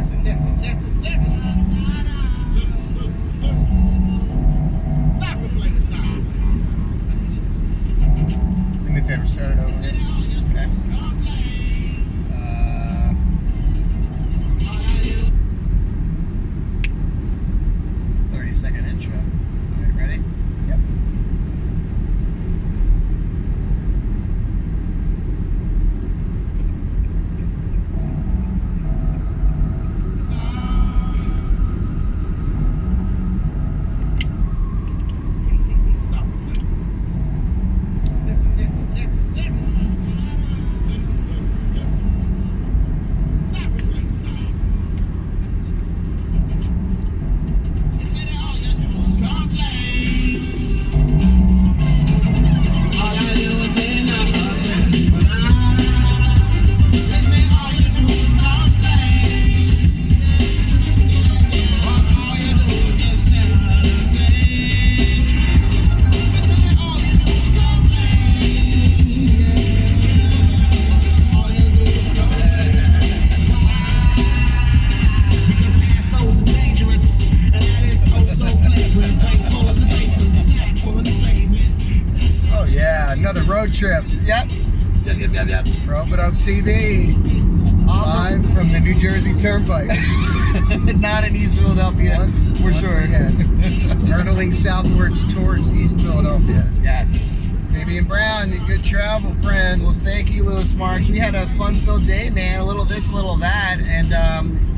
Listen. Stop complaining, stop. Do me a favor, start it over. Okay. 30-second intro. All right, ready? Yep. Stop complaining. Listen. Stop complaining, stop. They say that all you do is complain. All I do is say nothing, but they say all you do is complain. All you do is just tell her the same. They say that all you do is complain. All you do is complain. Because assholes are dangerous, and that is oh so flagrant. Thankful as a papers, this cat full of enslavement. Oh yeah, another road trip. Yep. Ropeadope TV, live from the New Jersey Turnpike. Not in East Philadelphia, for sure. Again, hurtling southwards towards East Philadelphia. Yes. Fabian Brown, you good travel, friends. Well, thank you, Louis Marks. We had a fun-filled day, man. A little this, a little that, and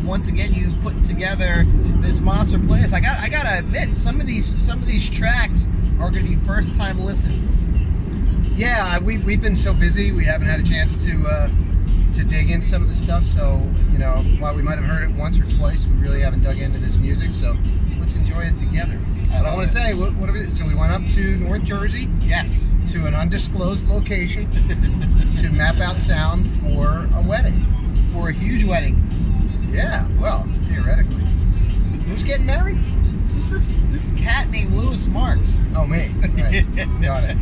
once again, you put together this monster playlist. I gotta admit, some of these tracks are gonna be first-time listens. Yeah, we've been so busy, we haven't had a chance to dig into some of the stuff. So, you know, while we might have heard it once or twice, we really haven't dug into this music. So let's enjoy it together. I want to say, what are we, so we went up to North Jersey. Yes. To an undisclosed location to map out sound for a wedding. For a huge wedding. Yeah, well, theoretically. Who's getting married? It's just this cat named Louis Marks. Oh, me. Right. Got it.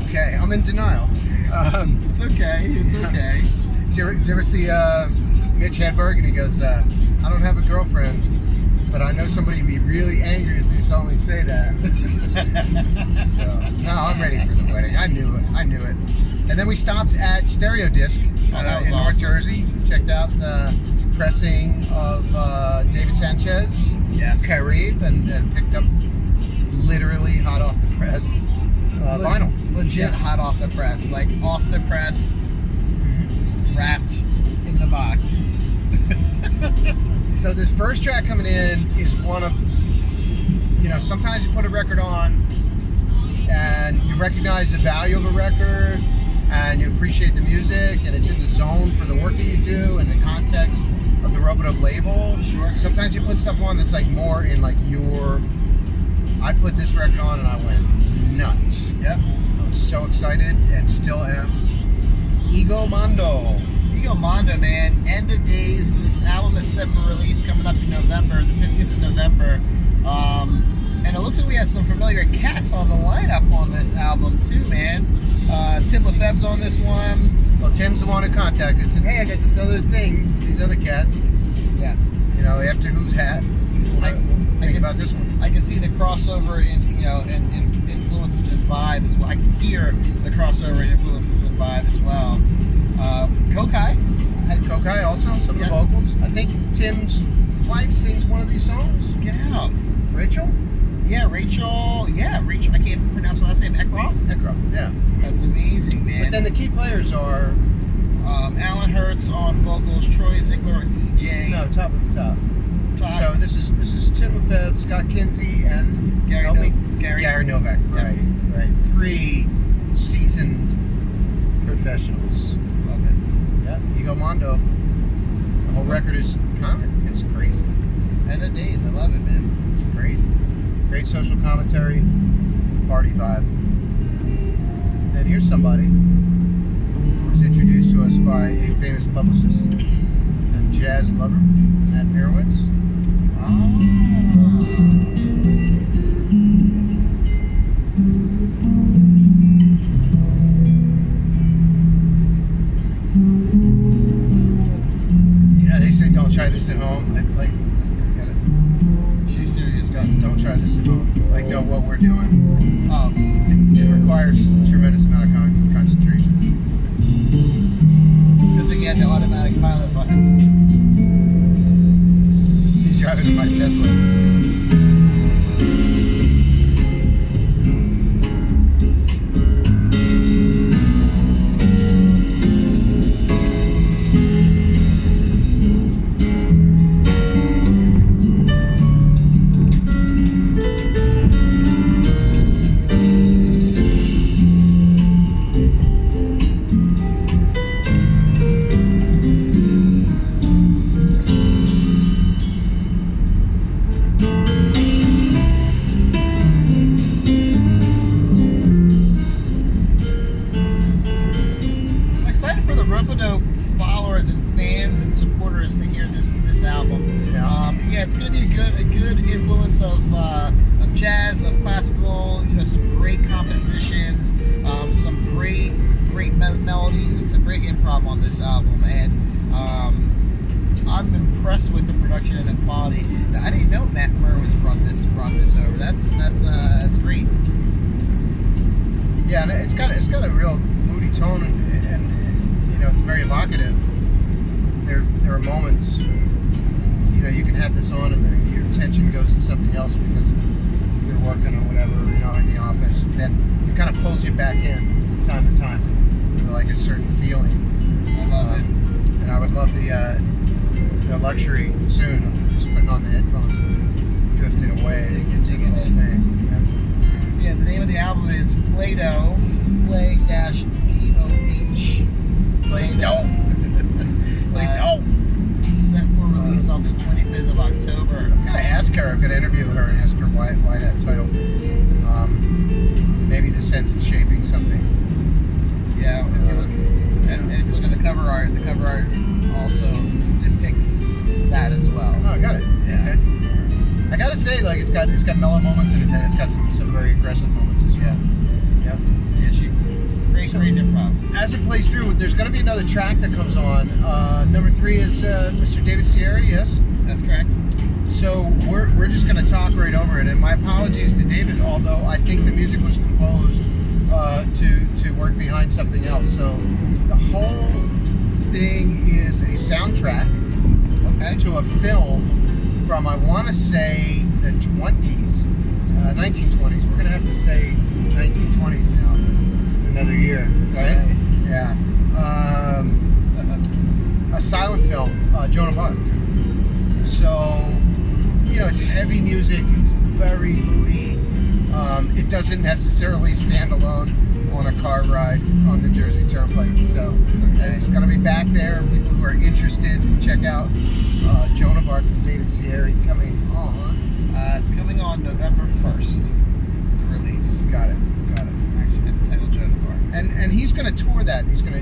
Okay, I'm in denial. It's okay. It's okay. Did you ever see Mitch Hedberg? And he goes, I don't have a girlfriend, but I know somebody would be really angry if they saw me say that. So, no, I'm ready for the wedding. I knew it. And then we stopped at Stereo Disc in North Jersey. Checked out the pressing of David Sanchez, Yes. Cieri, and picked up literally hot off the press vinyl. Legit hot off the press. Like off the press, wrapped in the box. So this first track coming in is one of, you know, sometimes you put a record on and you recognize the value of a record and you appreciate the music and it's in the zone for the work that you do and the context of the Ropeadope label. Sure. Sometimes you put stuff on that's like more in like I put this record on and I went nuts. Yep. I was so excited and still am. Mondo, man. End of Days. This album is set for release coming up in November, the 15th of November. And it looks like we have some familiar cats on the lineup on this album too, man. Tim Lefebvre's on this one. Well, Tim's the one who contacted and said, hey, I got this other thing, these other cats. Yeah. You know, after Who's Hat, think about this one. I can see the crossover in influences and vibe as well. I can hear the crossover influences and vibe as well. Kokai also, some of the vocals. I think Tim's wife sings one of these songs. Get out. Rachel. I can't pronounce her last name. Eckroth, yeah. That's amazing, man. But then the key players are Alan Hertz on vocals, Troy Ziegler on DJ. No, top of the top. So this is Tim Lefebvre, Scott Kinsey, and Gary Novak. Yep. Right. 3 seasoned professionals. Love it. Yep. Mondo. The whole record is it's crazy. End of Days. I love it, man. It's crazy. Great social commentary, party vibe. And here's somebody who was introduced to us by a famous publicist and jazz lover, Matt Mirowitz. Yeah, they say don't Don't try this at home. Got it. She's serious. Don't try this at home. Like, know what we're doing. It requires a tremendous amount of concentration. Good thing you had the automatic pilot button. He's driving in my Tesla. Ropeadope followers and fans and supporters to hear this album. Yeah, it's going to be a good influence of jazz, of classical. You know, some great compositions, some great melodies, and some great improv on this album. And I'm impressed with the production and the quality. I didn't know Matt Merwitz brought this over. That's great. Yeah, and it's got a real moody tone and you know, it's very evocative. There are moments, you know, you can have this on and then your attention goes to something else because you're working or whatever, you know, in the office. Then it kind of pulls you back in from time to time, you know, like a certain feeling. I love it. And I would love the luxury soon of just putting on the headphones and drifting away and digging the whole thing. Yeah, the name of the album is Play-Doh, Play-DOH. Play-Doh. Play-Doh. Set for release on the 25th of October. I'm gonna ask her. I'm gonna interview her and ask her why that title. Maybe the sense of shaping something. Yeah, if you look at the cover art also depicts that as well. Oh, I got it. Yeah. Okay. I gotta say, like, it's got mellow moments in it, and it's got some very aggressive moments as well. Yeah. Great improv. As it plays through, there's going to be another track that comes on. Number 3 is Mr. David Cieri, yes? That's correct. So we're just going to talk right over it. And my apologies to David, although I think the music was composed to work behind something else. So the whole thing is a soundtrack to a film from, I want to say, the 1920s. We're going to have to say 1920s now. Another year, right? Yeah. A silent film, Joan of Arc. So, you know, it's heavy music. It's very moody. It doesn't necessarily stand alone on a car ride on the Jersey Turnpike. So it's going to be back there. People who are interested, check out Joan of Arc from David Cieri coming on. It's coming on November 1st. The release. Got it. Actually, got the title Joan of Arc. And he's going to tour that. He's going to,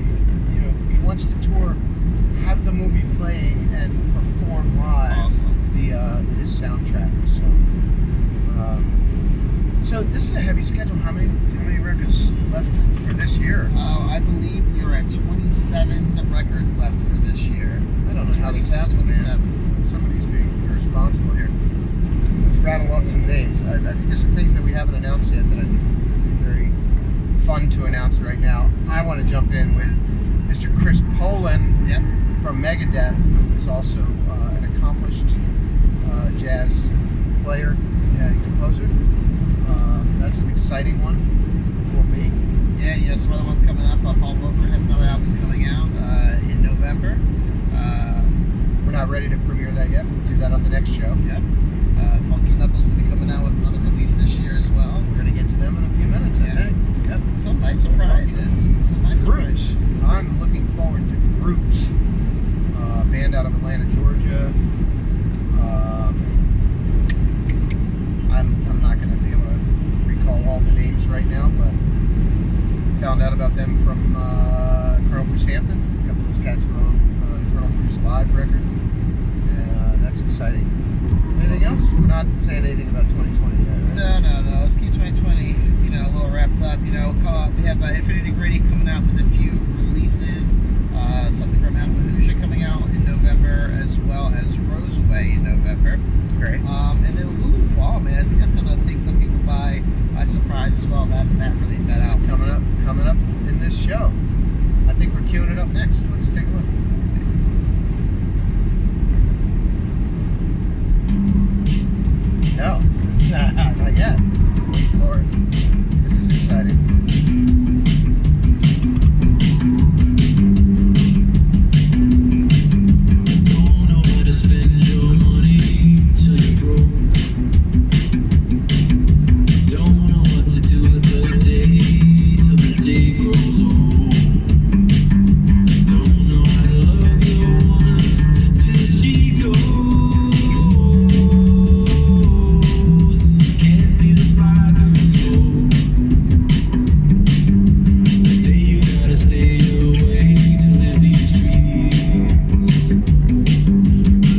you know, he wants to tour, have the movie playing and perform live. That's awesome. His soundtrack. So this is a heavy schedule. How many records left for this year? I believe we are at 27 records left for this year. I don't know how this happened, man. Somebody's being irresponsible here. Let's rattle off some names. I think there's some things that we haven't announced yet that I think would be very fun to announce right now. I want to jump in with Mr. Chris Poland from Megadeth, who is also an accomplished jazz player and composer. That's an exciting one for me. Yeah, you know, some other ones coming up. Paul Bookert has another album coming out in November. We're not ready to premiere that yet. We'll do that on the next show. Yep. Funky Knuckles will be coming out with another release this year as well. We're going to get to them in a few minutes, I think. Yep. Some nice surprises. Surprises. I'm looking forward to Groot. Band out of Atlanta, Georgia. I'm not going to be able to recall all the names right now, but found out about them from Colonel Bruce Hampton. A couple of those cats were on the Colonel Bruce Live record. That's exciting. Anything else? We're not saying anything about 2020 yet, right? No. Let's keep 2020, you know, a little wrapped up. You know, we have Infinity Gritty coming out with a few releases. Something from Adam Mahuja coming out in November, as well as November. Great. And then Lulu Fall, man, I think that's gonna take some people by surprise as well. That release, that It's album. coming up in this show. I think we're queuing it up next. Let's take a look. No, it's not yet. Wait for it. This is exciting. Don't know how to spend your money till you're broke. Don't know what to do with the day till the day grows old. Don't know how to love your woman till she goes. Can't see the fire through the smoke. They say you gotta stay away to live these dreams.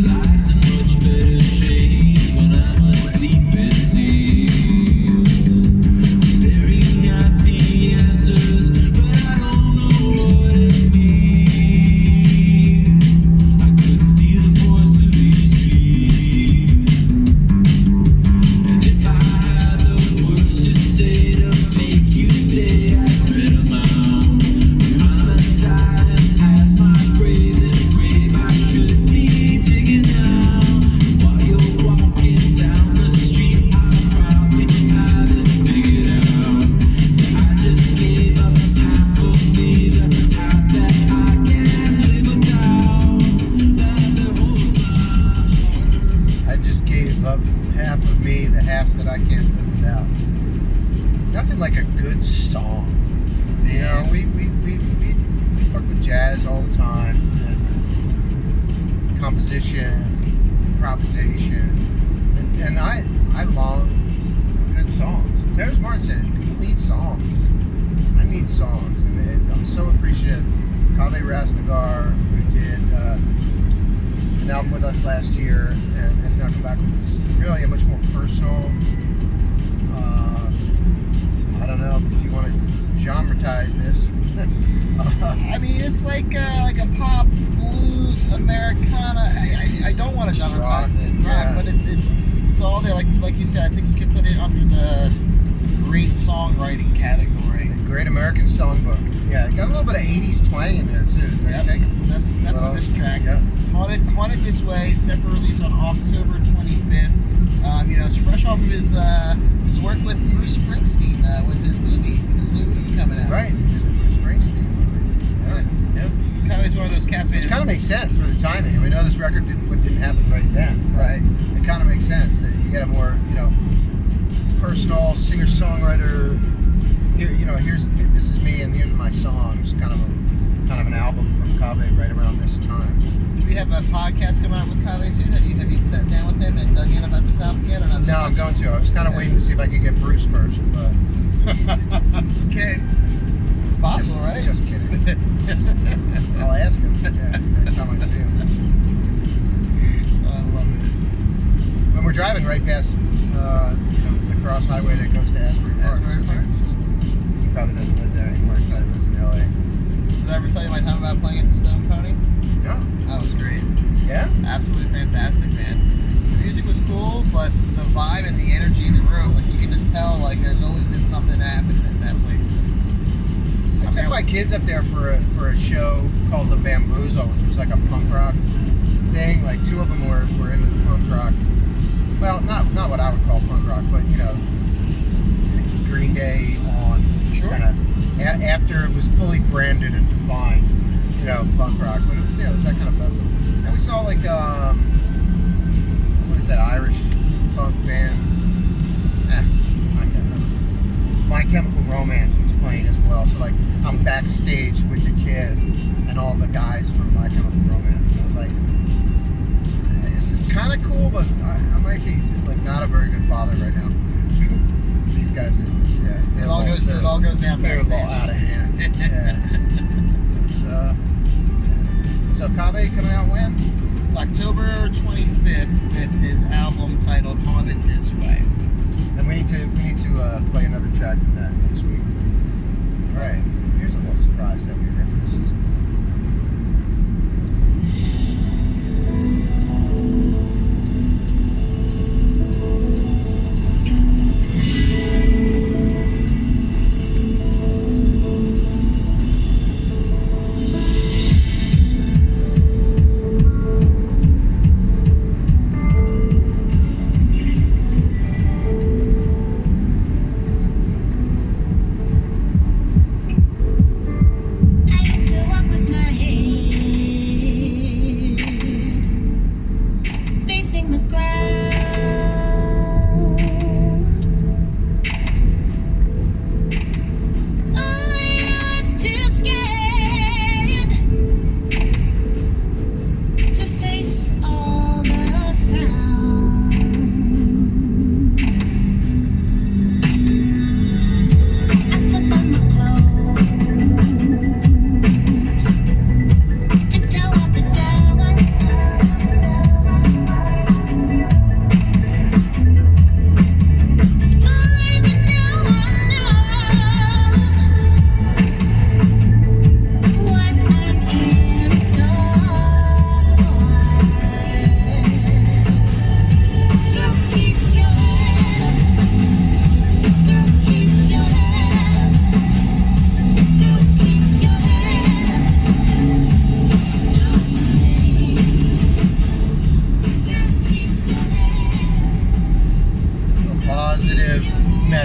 My life's in much better shape when I'm asleep, it seems. I'm staring at the answers, but I don't know what it means. I couldn't see the forest through these trees. And if I had the words to say to make you stay, I'd spit 'em out. I'm as silent as my grave. This grave I should be digging now. While you're walking down the street, I probably have it figured out. I just gave up half of me, the half that I can't live without. That holds my heart. I just gave up half of me, the half that I can't live without. Nothing like a good song. You know, we fuck with jazz all the time, and composition, improvisation, and I love good songs. Terrence Martin said it, people need songs. I need songs, and I'm so appreciative. Kaveh Rastegar, who did an album with us last year and has now come back with this really a much more personal, I don't know if you want to genre-tize this. I mean, it's like a pop, blues, Americana. I don't want to genre-tize it, Yeah. but it's all there. Like you said, I think you could put it under the great songwriting category. Great American Songbook. Yeah, it got a little bit of 80s twang in there too. Yep, that's definitely this track. Yeah. Haunted This Way, set for release on October 25th. You know, it's fresh off of his work with Bruce Springsteen with his new movie coming out. Right. Bruce Springsteen. Yeah. Kind of is one of those cats. Which kind of makes sense for the timing. And we know this record didn't happen right then. Right. It kind of makes sense that you get a more, personal singer-songwriter. Here, this is me and here's my songs. Kind of an album from Kaveh right around this time. Do we have a podcast coming out with Kaveh soon? Have you sat down with him and dug in about this album yet, or not? No, I'm going to. I was kind of waiting to see if I could get Bruce first, but Okay. It's possible, right? Just kidding. I'll ask him. Yeah, next time I see him. I love it. When we're driving right past, the cross highway that goes to Asbury Park. Asbury Park. He probably doesn't live there anymore. He probably lives in LA. Did I ever tell you my time about playing at the Stone Pony? No. That was great. Yeah? Absolutely fantastic, man. The music was cool, but the vibe and the energy in the room, like you can just tell, like there's always been something happening in that place. I took my kids up there for a show called The Bamboozle, which was like a punk rock thing. Like two of them were into the punk rock. Well, not what I would call punk rock, but Green Day on. Sure. After it was fully branded and defined, punk rock. But it was it was that kind of festival. And we saw like what is that Irish punk band? I can't remember. My Chemical Romance was playing as well. So like I'm backstage with the kids and all the guys from My Chemical Romance, and I was like, this is kind of cool, but I might be like not a very good father right now. These guys are It all goes down they're a backstage. little out of hand. So Kaveh coming out when? It's October 25th with his album titled Haunted This Way. And we need to play another track from that next week. All right. Here's a little surprise that we referenced.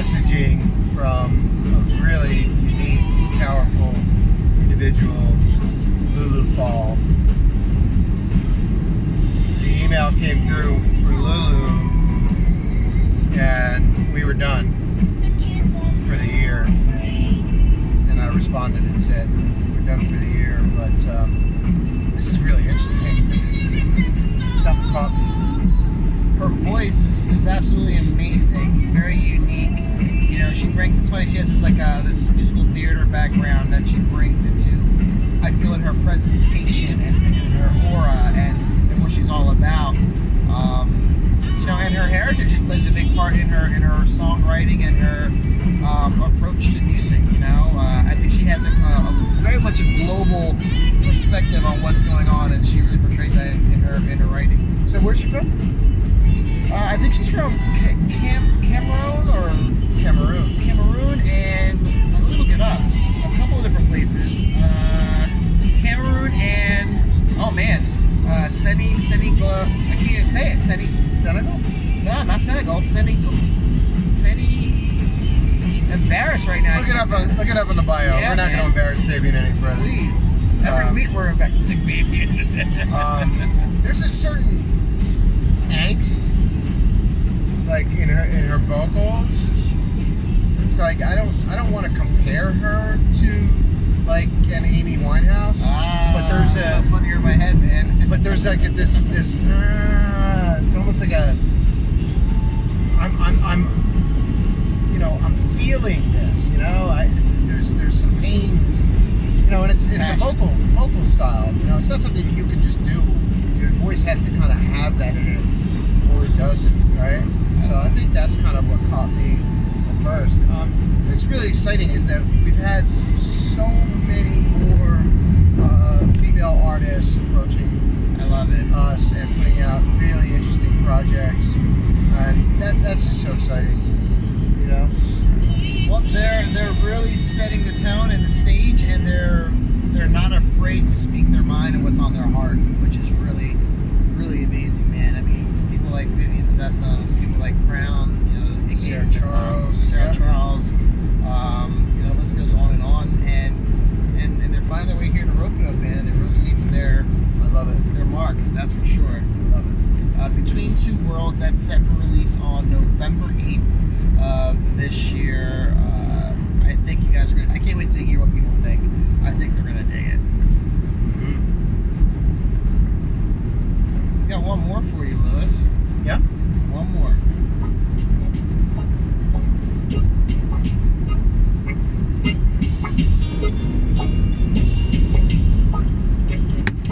messaging from a really unique, powerful individual, Lulu Fall. The email came through for Lulu, and we were done for the year. And I responded and said, we're done for the year, but this is really interesting. Something caught me. Her voice is absolutely amazing, very unique. You know, she brings, it's funny, she has this like this musical theater background that she brings into, I feel, in her presentation and her aura and what she's all about. You know, and her heritage plays a big part in her songwriting and her approach to music. You know, I think she has a very much a global perspective on what's going on, and she really portrays that in her writing. So where's she from? I think she's from Cameroon, and let me look it up. A couple of different places. Cameroon and oh man, Senegal. I can't even say it. Senegal? No, not Senegal. Senegal. Embarrassed right now. Look it up on the bio. Yeah, we're not going to embarrass Fabian any further. Please. Every week we're embarrassing Fabian. There's a certain angst, like in her vocals. It's like I don't want to compare her to like an Amy Winehouse. But there's so funnier in my head, man. But there's like this. It's almost like a. I'm feeling this. You know, there's some pains. You know, and it's a vocal style. You know, it's not something you can just do. Your voice has to kind of have that in it, or it doesn't, right? So I think that's kind of what caught me at first. What's really exciting is that we've had so many more female artists approaching us and putting out really interesting projects, and that's just so exciting. You know. Well, they're really setting the tone and the stage, and they're not afraid to speak their mind and what's on their heart, which is really, really amazing, man. I mean, people like Vivian Sessoms, people like Crown, you know, Sarah Charles, you know, the list goes on, and they're finding their way here to Ropeadope, man, and they're really leaving their mark, that's for sure. I love it. Between Two Worlds, that's set for release on November 8th of this year. I think you guys are gonna. I can't wait to hear what people think. I think they're gonna dig it. Got one more for you, Louis. Yeah. One more.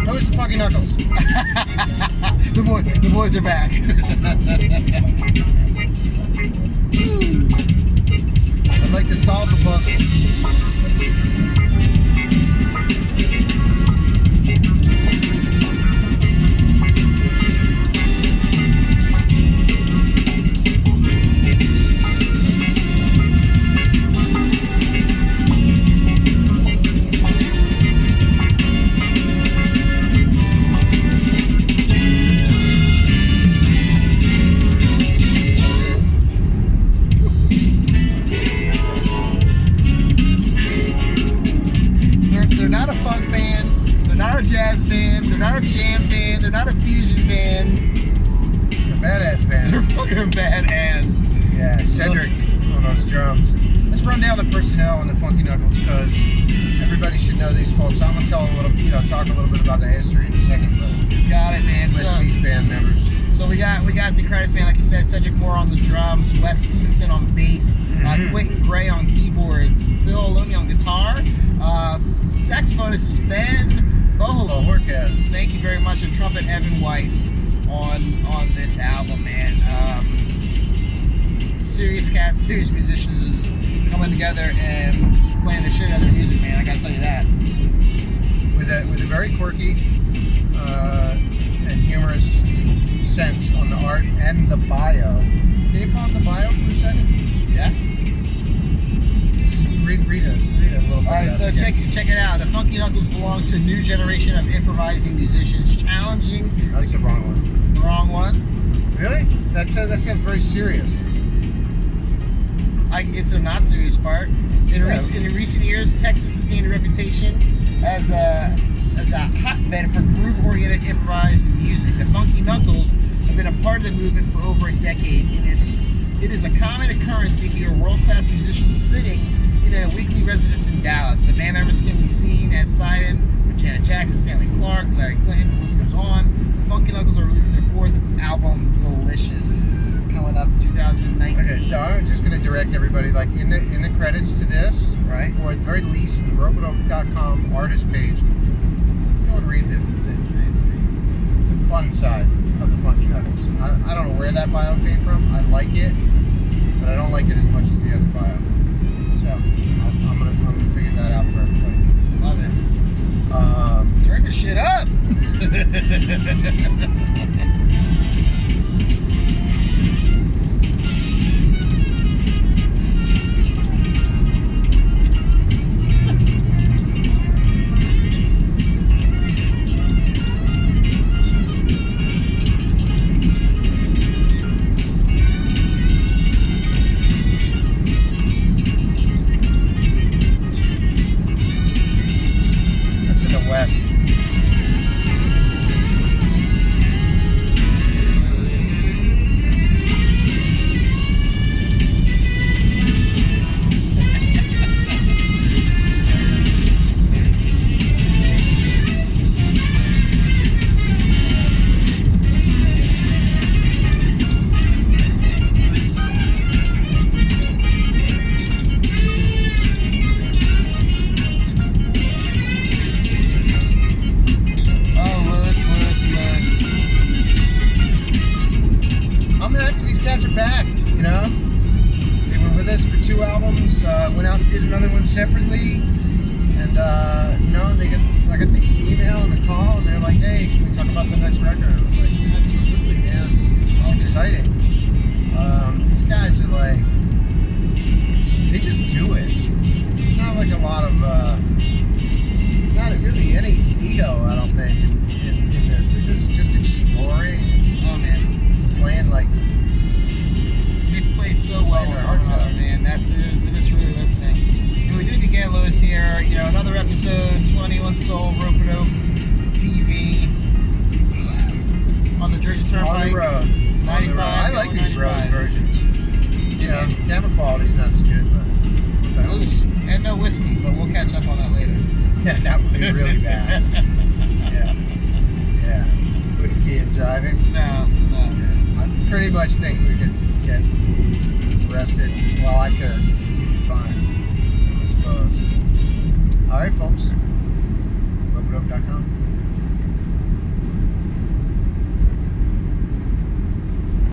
Who's the fucking Knuckles? The boys are back. I'd like to solve the puzzle. Jazz band, they're not a jam band, they're not a fusion band. They're a badass band. They're fucking badass. Yeah, Cedric on those drums. Let's run down the personnel and the Funky Knuckles because everybody should know these folks. I'm gonna talk a little bit about the history in a second, but got it, man. list these band members. So we got the credits, man. Like you said, Cedric Moore on the drums, Wes Stevenson on bass, Quentin Gray on keyboards, Phil Oloney on guitar, saxophonist is Ben Bohorquez. Thank you very much. And trumpet Evan Weiss on this album, man. Serious cats, serious musicians coming together and playing the shit out of their music, man. I gotta tell you that. With a very quirky and humorous sense on the art and the bio. Can you pull up the bio for a second? Yeah. Read a little bit. Alright, so check it out. The Funky Knuckles belong to a new generation of improvising musicians, challenging. That's the wrong one. The wrong one? Really? That sounds very serious. I can get to the not serious part. In recent years, Texas has gained a reputation as a hotbed for groove-oriented improvised music. The Funky Knuckles have been a part of the movement for over a decade, and it is a common occurrence to hear world-class musicians sitting in a weekly residence in Dallas. The band members can be seen as Simon, Janet Jackson, Stanley Clark, Larry Clinton, the list goes on. The Funky Knuckles are releasing their 4th album, Delicious, coming up 2019. Okay, so I'm just going to direct everybody, like in the credits to this, right, or at the very least, the Ropeadope.com artist page. Go and read the fun side of the Funky Knuckles. I don't know where that bio came from. I like it, but I don't like it as much as the other bio. So I'm gonna figure that out for everybody. Love it. Turn your shit up. Separately, and you know, I got the email and the call, and they're like, "Hey, can we talk about the next record?" I was like, "Absolutely, man! It's exciting." These guys are like, they just do it. It's not like a lot of, not really any ego, I don't think, in this. They're just exploring. Oh man, playing like they play so well with one another, man. They're just really listening. We do it again, Louis here. You know, another episode, 21 Soul Ropeadope TV on the Jersey Turnpike. On the road. 95. I like these road versions. You know, camera quality's not as good, but loose and no whiskey. But we'll catch up on that later. Yeah, that would be really bad. Yeah. Whiskey and driving. No. Yeah. I pretty much think we could get arrested. Well, I could. Fine. Alright, folks.